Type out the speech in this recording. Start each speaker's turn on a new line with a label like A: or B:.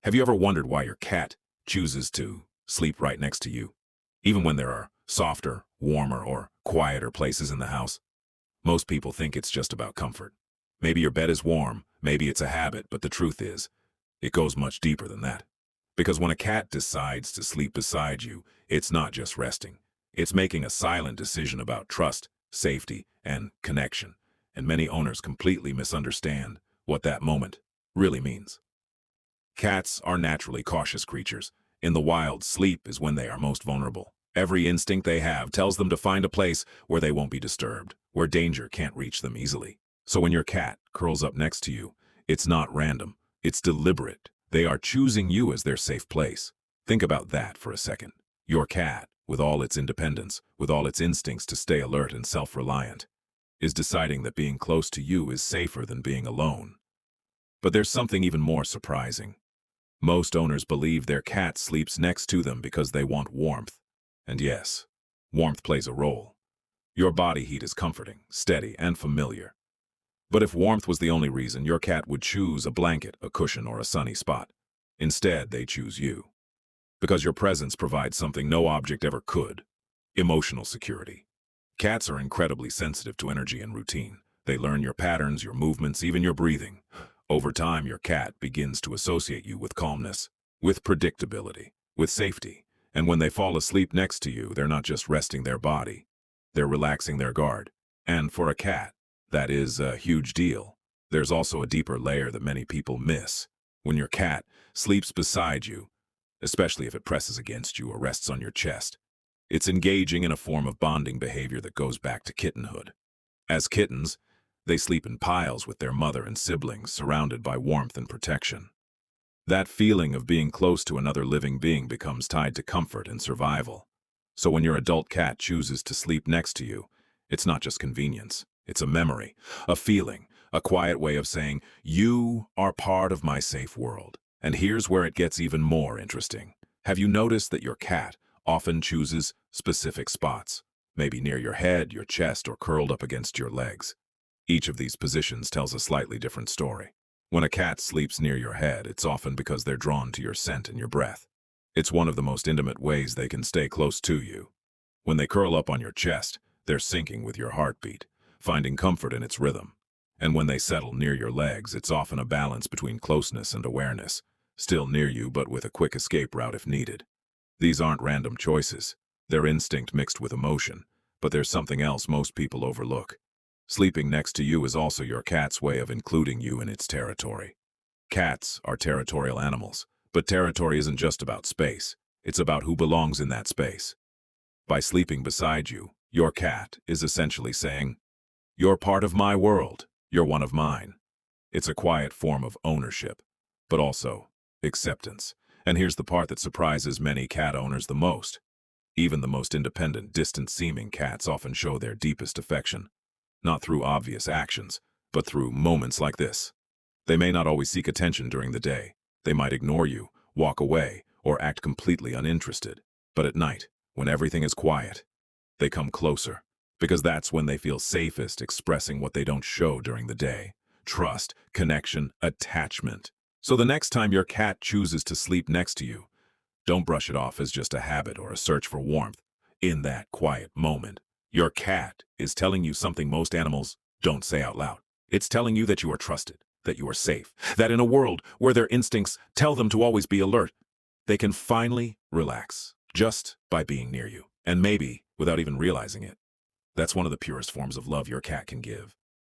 A: Have you ever wondered why your cat chooses to sleep right next to you, even when there are softer, warmer, or quieter places in the house? Most people think it's just about comfort. Maybe your bed is warm, maybe it's a habit, but the truth is, it goes much deeper than that. Because when a cat decides to sleep beside you, it's not just resting. It's making a silent decision about trust, safety, and connection. And many owners completely misunderstand what that moment really means. Cats are naturally cautious creatures. In the wild, sleep is when they are most vulnerable. Every instinct they have tells them to find a place where they won't be disturbed, where danger can't reach them easily. So when your cat curls up next to you, it's not random, it's deliberate. They are choosing you as their safe place. Think about that for a second. Your cat, with all its independence, with all its instincts to stay alert and self-reliant, is deciding that being close to you is safer than being alone. But there's something even more surprising. Most owners believe their cat sleeps next to them because they want warmth. And yes, warmth plays a role. Your body heat is comforting, steady, and familiar. But if warmth was the only reason, your cat would choose a blanket, a cushion, or a sunny spot. Instead, they choose you. Because your presence provides something no object ever could: emotional security. Cats are incredibly sensitive to energy and routine. They learn your patterns, your movements, even your breathing. Over time, your cat begins to associate you with calmness, with predictability, with safety. And when they fall asleep next to you, they're not just resting their body, they're relaxing their guard. And for a cat, that is a huge deal. There's also a deeper layer that many people miss. When your cat sleeps beside you, especially if it presses against you or rests on your chest, it's engaging in a form of bonding behavior that goes back to kittenhood. As kittens, they sleep in piles with their mother and siblings, surrounded by warmth and protection. That feeling of being close to another living being becomes tied to comfort and survival. So when your adult cat chooses to sleep next to you, it's not just convenience. It's a memory, a feeling, a quiet way of saying, "You are part of my safe world." And here's where it gets even more interesting. Have you noticed that your cat often chooses specific spots? Maybe near your head, your chest, or curled up against your legs. Each of these positions tells a slightly different story. When a cat sleeps near your head, it's often because they're drawn to your scent and your breath. It's one of the most intimate ways they can stay close to you. When they curl up on your chest, they're syncing with your heartbeat, finding comfort in its rhythm. And when they settle near your legs, it's often a balance between closeness and awareness, still near you but with a quick escape route if needed. These aren't random choices. They're instinct mixed with emotion. But there's something else most people overlook. Sleeping next to you is also your cat's way of including you in its territory. Cats are territorial animals, but territory isn't just about space. It's about who belongs in that space. By sleeping beside you, your cat is essentially saying, "You're part of my world. You're one of mine." It's a quiet form of ownership, but also acceptance. And here's the part that surprises many cat owners the most. Even the most independent, distant-seeming cats often show their deepest affection. Not through obvious actions, but through moments like this. They may not always seek attention during the day. They might ignore you, walk away, or act completely uninterested. But at night, when everything is quiet, they come closer, because that's when they feel safest, expressing what they don't show during the day: trust, connection, attachment. So the next time your cat chooses to sleep next to you, don't brush it off as just a habit or a search for warmth. In that quiet moment, your cat is telling you something most animals don't say out loud. It's telling you that you are trusted, that you are safe, that in a world where their instincts tell them to always be alert, they can finally relax just by being near you. And maybe without even realizing it. That's one of the purest forms of love your cat can give.